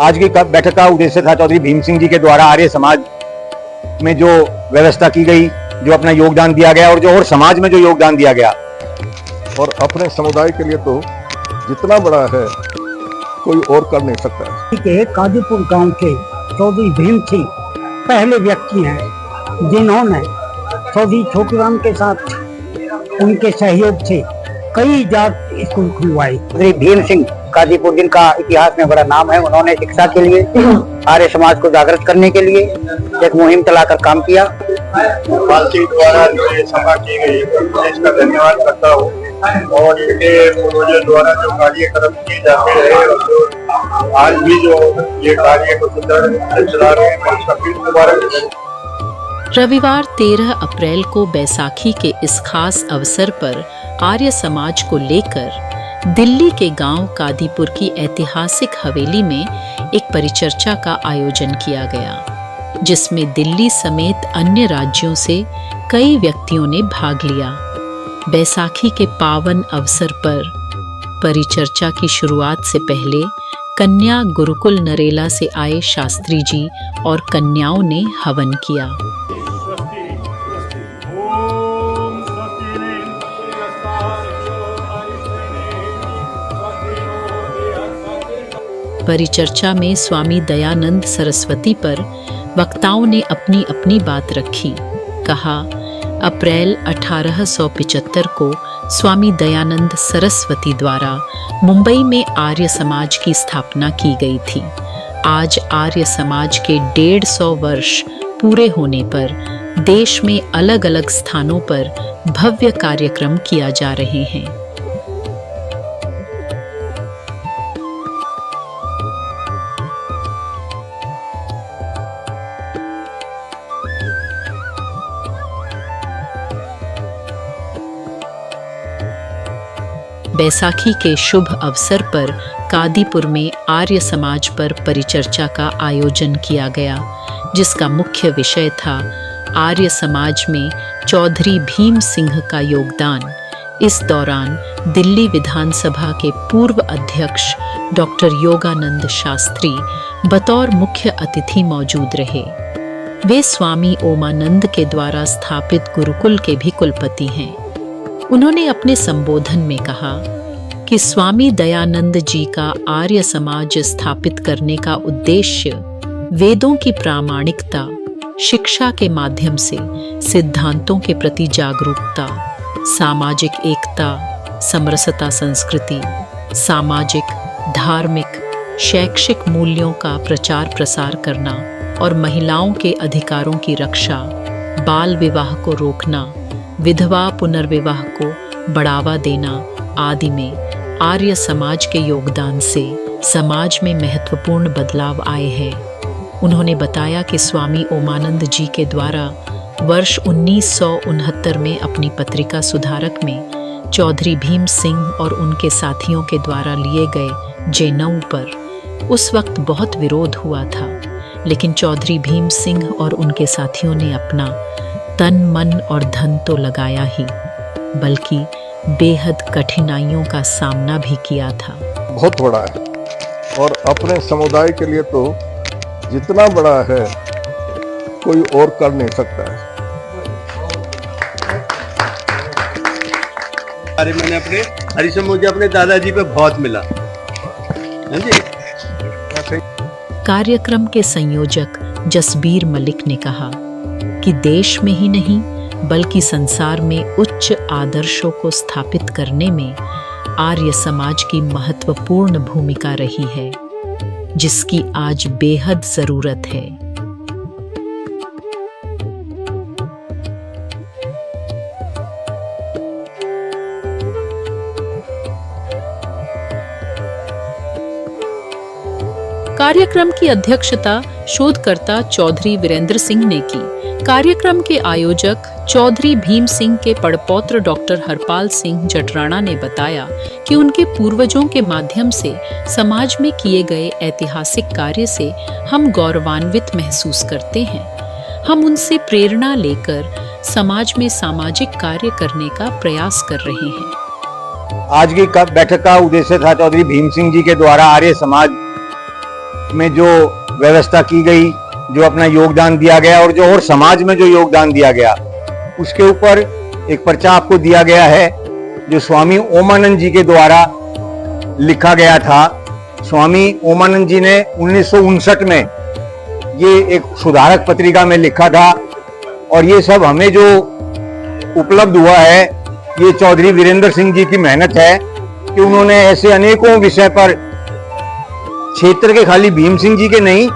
आज की बैठक का उद्देश्य था चौधरी भीम सिंह जी के द्वारा आर्य समाज में जो व्यवस्था की गई, जो अपना योगदान दिया गया और समाज में जो योगदान दिया गया, और अपने समुदाय के लिए तो जितना बड़ा है कोई और कर नहीं सकता है। के कादीपुर गांव के चौधरी भीम सिंह पहले व्यक्ति हैं जिन्होंने चौधरी छोटूराम के साथ उनके सहयोग से कई जात स्कूल खुलवाए। चौधरी भीम सिंह कादीपुर जिनका इतिहास में बड़ा नाम है, उन्होंने शिक्षा के लिए, आर्य समाज को जागृत करने के लिए एक मुहिम चलाकर काम किया। पालसी द्वारा जो ये सभा की गई, मैं इसका धन्यवाद करता हूँ। और इनके पूर्वजों द्वारा जो कार्यक्रम किए जाते रहे और जो आज भी जो ये कार्य को चला रहे हैं, उसका फिर मुबारक। रविवार 13 अप्रैल को बैसाखी के इस खास अवसर पर आर्य समाज को लेकर दिल्ली के गांव कादीपुर की ऐतिहासिक हवेली में एक परिचर्चा का आयोजन किया गया, जिसमें दिल्ली समेत अन्य राज्यों से कई व्यक्तियों ने भाग लिया। बैसाखी के पावन अवसर पर परिचर्चा की शुरुआत से पहले कन्या गुरुकुल नरेला से आए शास्त्री जी और कन्याओं ने हवन किया। परिचर्चा में स्वामी दयानंद सरस्वती पर वक्ताओं ने अपनी अपनी बात रखी। कहा, अप्रैल 1875 को स्वामी दयानंद सरस्वती द्वारा मुंबई में आर्य समाज की स्थापना की गई थी। आज आर्य समाज के 150 वर्ष पूरे होने पर देश में अलग अलग स्थानों पर भव्य कार्यक्रम किया जा रहे हैं। बैसाखी के शुभ अवसर पर कादीपुर में आर्य समाज पर परिचर्चा का आयोजन किया गया, जिसका मुख्य विषय था आर्य समाज में चौधरी भीम सिंह का योगदान। इस दौरान दिल्ली विधानसभा के पूर्व अध्यक्ष डॉक्टर योगानंद शास्त्री बतौर मुख्य अतिथि मौजूद रहे। वे स्वामी ओमानंद के द्वारा स्थापित गुरुकुल के भी कुलपति हैं। उन्होंने अपने संबोधन में कहा कि स्वामी दयानंद जी का आर्य समाज स्थापित करने का उद्देश्य वेदों की प्रामाणिकता, शिक्षा के माध्यम से सिद्धांतों के प्रति जागरूकता, सामाजिक एकता, समरसता संस्कृति, सामाजिक, धार्मिक, शैक्षिक मूल्यों का प्रचार प्रसार करना और महिलाओं के अधिकारों की रक्षा, बाल विवाह को रोकना, विधवा पुनर्विवाह को बढ़ावा देना आदि में आर्य समाज के योगदान से समाज में महत्वपूर्ण बदलाव आए हैं। उन्होंने बताया कि स्वामी ओमानंद जी के द्वारा वर्ष 1969 में अपनी पत्रिका सुधारक में चौधरी भीम सिंह और उनके साथियों के द्वारा लिए गए जनेऊ पर उस वक्त बहुत विरोध हुआ था, लेकिन चौधरी भीम सिंह और उनके साथियों ने अपना तन, मन और धन तो लगाया ही, बल्कि बेहद कठिनाइयों का सामना भी किया था। बहुत बड़ा है और अपने समुदाय के लिए तो जितना बड़ा है कोई और कर नहीं सकता है। अरे मैंने अपने हरीश मुझे अपने दादाजी पे बहुत मिला। हाँ जी। कार्यक्रम के संयोजक जसबीर मलिक ने कहा कि देश में ही नहीं बल्कि संसार में उच्च आदर्शों को स्थापित करने में आर्य समाज की महत्वपूर्ण भूमिका रही है, जिसकी आज बेहद जरूरत है। कार्यक्रम की अध्यक्षता शोधकर्ता चौधरी वीरेंद्र सिंह ने की। कार्यक्रम के आयोजक चौधरी भीम सिंह के पड़पौत्र डॉक्टर हरपाल सिंह जटराणा ने बताया कि उनके पूर्वजों के माध्यम से समाज में किए गए ऐतिहासिक कार्य से हम गौरवान्वित महसूस करते हैं। हम उनसे प्रेरणा लेकर समाज में सामाजिक कार्य करने का प्रयास कर रहे हैं। आज की बैठक का उद्देश्य था चौधरी भीम सिंह जी के द्वारा आर्य समाज में जो व्यवस्था की गई, जो अपना योगदान दिया गया और जो और समाज में जो योगदान दिया गया, उसके ऊपर एक पर्चा आपको दिया गया है जो स्वामी ओमानंद जी के द्वारा लिखा गया था। स्वामी ओमानंद जी ने 1959 में ये एक सुधारक पत्रिका में लिखा था और ये सब हमें जो उपलब्ध हुआ है ये चौधरी वीरेंद्र सिंह जी की मेहनत है कि उन्होंने ऐसे अनेकों विषय पर, क्षेत्र के खाली भीम सिंह जी के नहीं,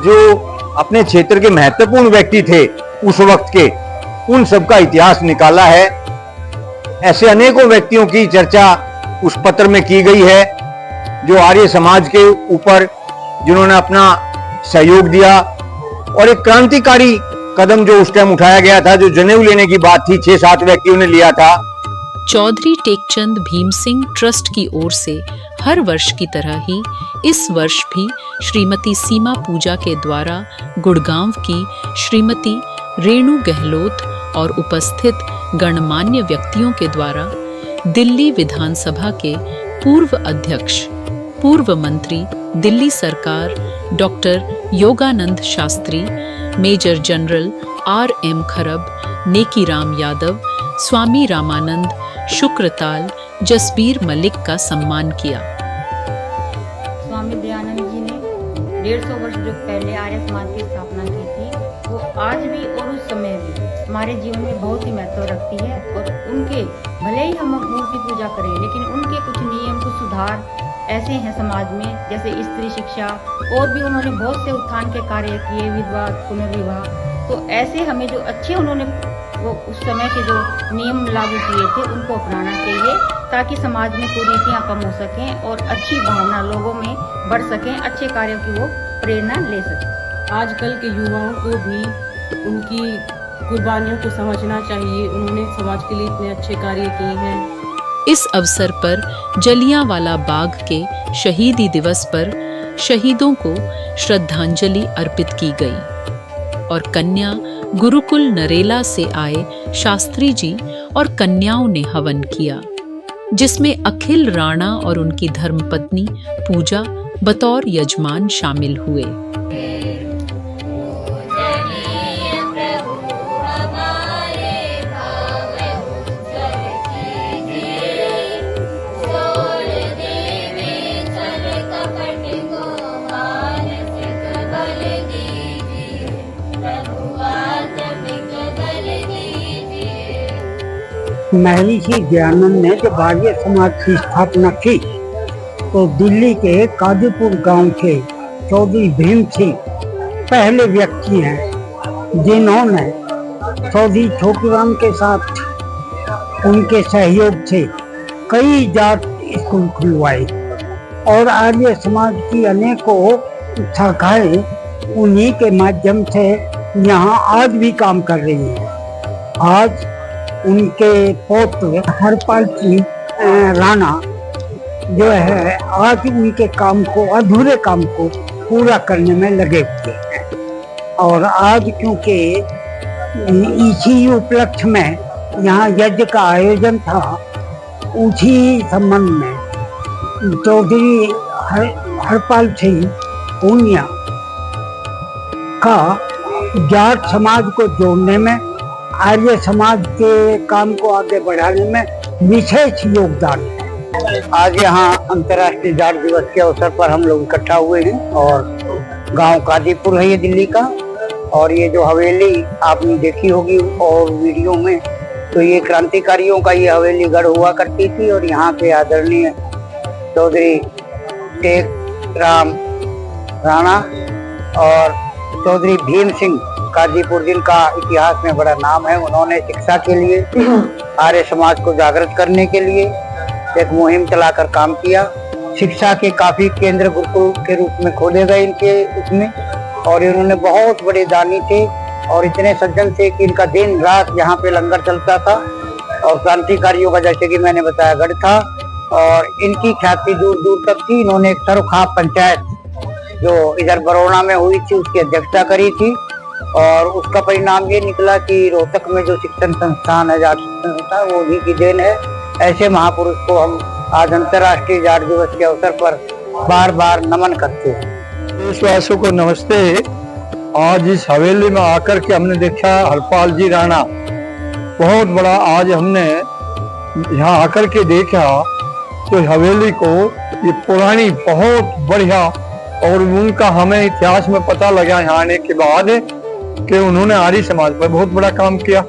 जो अपने क्षेत्र के महत्वपूर्ण व्यक्ति थे उस वक्त के, उन सब का इतिहास निकाला है। ऐसे अनेकों व्यक्तियों की चर्चा उस पत्र में की गई है जो आर्य समाज के ऊपर जिन्होंने अपना सहयोग दिया और एक क्रांतिकारी कदम जो उस टाइम उठाया गया था, जो जनेऊ लेने की बात थी, 6-7 व्यक्तियों ने लिया था। चौधरी टेकचंद भीम सिंह ट्रस्ट की ओर से हर वर्ष की तरह ही इस वर्ष भी श्रीमती सीमा पूजा के द्वारा गुड़गांव की श्रीमती रेणु गहलोत और उपस्थित गणमान्य व्यक्तियों के द्वारा दिल्ली विधानसभा के पूर्व अध्यक्ष, पूर्व मंत्री दिल्ली सरकार doctor Yoganand Shastri, major general R.M. Kharab, Nekiram Yadav, स्वामी रामानंद, शुक्रताल, जसबीर मलिक का सम्मान किया। स्वामी दयानंद जी ने 150 वर्ष जो पहले आर्य समाज की स्थापना की थी, वो आज भी और उस समय भी हमारे जीवन में बहुत ही महत्व रखती है। और उनके भले ही हम मूर्ति पूजा करें, लेकिन उनके कुछ नियम, कुछ सुधार ऐसे हैं समाज में, जैसे स्त्री शिक्षा, और भी उन्होंने बहुत से उत्थान के कार्य किए, विधवा पुनर्विवाह। तो ऐसे हमें जो अच्छे उन्होंने वो उस समय के जो नियम लागू किए थे उनको अपनाना चाहिए, ताकि समाज में कुरीतियाँ कम हो सकें और अच्छी भावना लोगों में बढ़ सकें, अच्छे कार्यों की वो प्रेरणा ले सकें। आजकल के युवाओं को भी उनकी कुर्बानियों को समझना चाहिए। उन्होंने समाज के लिए इतने अच्छे कार्य किए हैं। इस अवसर पर जलियांवाला बाग के शहीदी दिवस पर शहीदों को श्रद्धांजलि अर्पित की गई और कन्या गुरुकुल नरेला से आए शास्त्री जी और कन्याओं ने हवन किया, जिसमें अखिल राणा और उनकी धर्मपत्नी पूजा बतौर यजमान शामिल हुए। महर्षि दयानंद ने जब आर्य समाज की स्थापना की तो दिल्ली के कादीपुर गांव के चौधरी भीम सिंह पहले व्यक्ति हैं जिन्होंने चौधरी छोटूराम के साथ उनके सहयोग से कई जाट स्कूल खुलवाए और आर्य समाज की अनेकों शाखाएं उन्हीं के माध्यम से यहाँ आज भी काम कर रही हैं। आज उनके पौत्र हरपाल सिंह राणा जो है आज उनके काम को, अधूरे काम को पूरा करने में लगे हुए हैं। और आज क्योंकि इसी उपलक्ष्य में यहाँ यज्ञ का आयोजन था, उसी संबंध में चौधरी हरपाल सिंह पूनिया का जाट समाज को जोड़ने में, आर्य समाज के काम को आगे बढ़ाने में विशेष योगदान है। आज यहाँ अंतर्राष्ट्रीय जाट दिवस के अवसर पर हम लोग इकट्ठा हुए हैं और गांव कादीपुर है ये दिल्ली का, और ये जो हवेली आपने देखी होगी और वीडियो में, तो ये क्रांतिकारियों का ये हवेली गढ़ हुआ करती थी और यहाँ के आदरणीय चौधरी टेक राम राणा और चौधरी भीम सिंह कादीपुर, जिनका इतिहास में बड़ा नाम है, उन्होंने शिक्षा के लिए, आर्य समाज को जागृत करने के लिए एक मुहिम चलाकर काम किया। शिक्षा के काफी केंद्र गुरुकुल के रूप में खोले गए इनके उसमें, और इन्होंने बहुत बड़े दानी थे और इतने सज्जन थे कि इनका दिन रात यहाँ पे लंगर चलता था और क्रांतिकारियों का, जैसे कि मैंने बताया, गढ़ था और इनकी ख्याति दूर दूर तक थी। इन्होंने एक सरोखाप पंचायत जो इधर बरौना में हुई थी उसकी अध्यक्षता करी थी और उसका परिणाम ये निकला कि रोहतक में जो शिक्षण संस्थान है, जाट संस्थान, वो उन्हीं की देन है। ऐसे महापुरुष को हम आज अंतर्राष्ट्रीय जाट दिवस के अवसर पर बार बार नमन करते हैं। देशवासियों को नमस्ते। आज इस हवेली में आकर के हमने देखा हरपाल जी राणा, बहुत बड़ा। आज हमने यहाँ आकर के देखा तो हवेली को ये पुरानी बहुत बढ़िया, और उनका हमें इतिहास में पता लगा यहाँ आने के बाद कि उन्होंने आर्य समाज पर बहुत बड़ा काम किया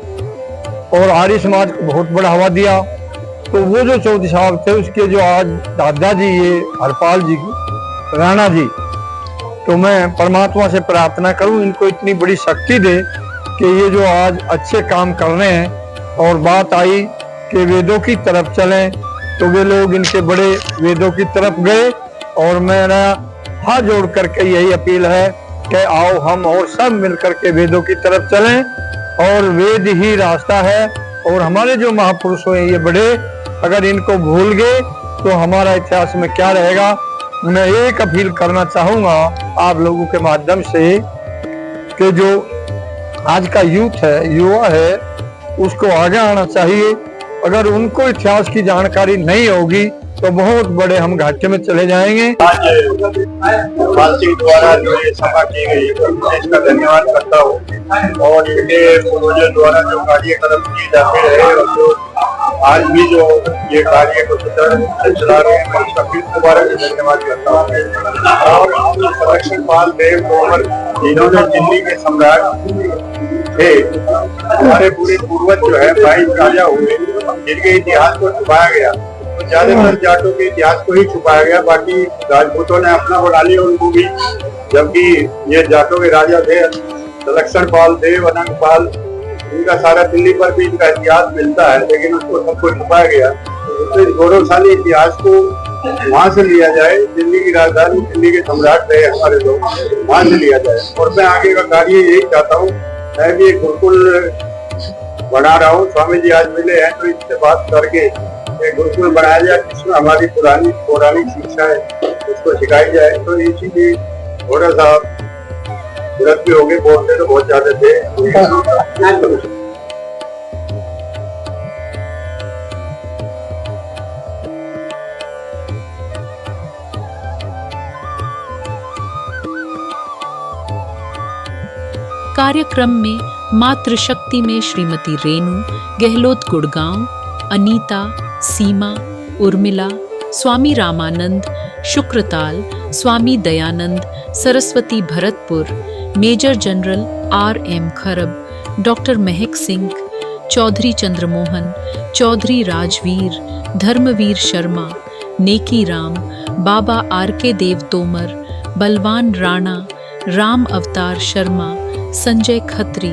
और आर्य समाज को बहुत बढ़ावा दिया। तो वो जो चौधरी साहब थे उसके जो आज दादाजी ये हरपाल जी राणा जी, तो मैं परमात्मा से प्रार्थना करूं इनको इतनी बड़ी शक्ति दे कि ये जो आज अच्छे काम कर रहे हैं। और बात आई कि वेदों की तरफ चलें, तो वे लोग इनके बड़े वेदों की तरफ गए। और मेरा हाथ जोड़ करके यही अपील है कि आओ हम और सब मिलकर के वेदों की तरफ चलें, और वेद ही रास्ता है। और हमारे जो महापुरुष हैं ये बड़े, अगर इनको भूल गए तो हमारा इतिहास में क्या रहेगा। मैं एक अपील करना चाहूंगा आप लोगों के माध्यम से कि जो आज का यूथ है, युवा है, उसको आगे आना चाहिए। अगर उनको इतिहास की जानकारी नहीं होगी तो बहुत बड़े हम घाटे में चले जाएंगे। आज पाल सिंह द्वारा जो ये सभा की गई मैं इसका धन्यवाद करता हूँ। और इनके पूर्वजों द्वारा जो कार्यक्रम किए जाते रहे और जो आज भी जो ये कार्य को चला रहे हैं, मैं इसका फिर दोबारा भी धन्यवाद करता हूँ। और संरक्षण पाल देव तोमर जिन्होंने दिल्ली के सम्राट थे, हमारे पूरे पूर्वज जो है 22 राजा हुए जिनके इतिहास को छुपाया गया। तो ज्यादातर जाटों के इतिहास को ही छुपाया गया, बाकी राजपूतों ने अपना बना लिया उनको भी। जबकि ये जाटों के राजा थे संरक्षण पाल देव, अनंग पाल, इनका सारा दिल्ली पर भी इनका इतिहास मिलता है, लेकिन उसको सबको छुपाया गया। तो इस गौरवशाली इतिहास को वहां से लिया जाए, दिल्ली की राजधानी, दिल्ली के सम्राट रहे हमारे लोग, वहां से लिया जाए। और मैं आगे का कार्य यही चाहता हूँ, मैं भी एक गुरुकुल बना रहा हूँ। स्वामी जी आज मिले हैं तो इनसे बात करके एक गुरुकुल बनाया जाए जिसमें हमारी पुरानी पौराणिक शिक्षा है उसको सिखाई जाए। तो इसी की थोड़ा सा विरत भी हो गए, बोलते तो बहुत ज्यादा थे। कार्यक्रम में मातृशक्ति में Shrimati Renu, Gehlot Gurgaon, Anita, Seema, Urmila, Swami Ramanand, Shukratal, Swami Dayanand, Saraswati Bharatpur, major general R.M. Kharab, doctor महक सिंह, चौधरी चंद्रमोहन, चौधरी राजवीर, धर्मवीर शर्मा, नेकी राम, बाबा R.K. देव तोमर, बलवान राणा, राम अवतार शर्मा, संजय खत्री,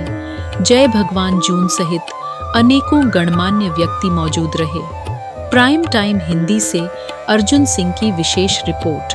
जय भगवान जून सहित अनेकों गणमान्य व्यक्ति मौजूद रहे। प्राइम टाइम हिंदी से अर्जुन सिंह की विशेष रिपोर्ट।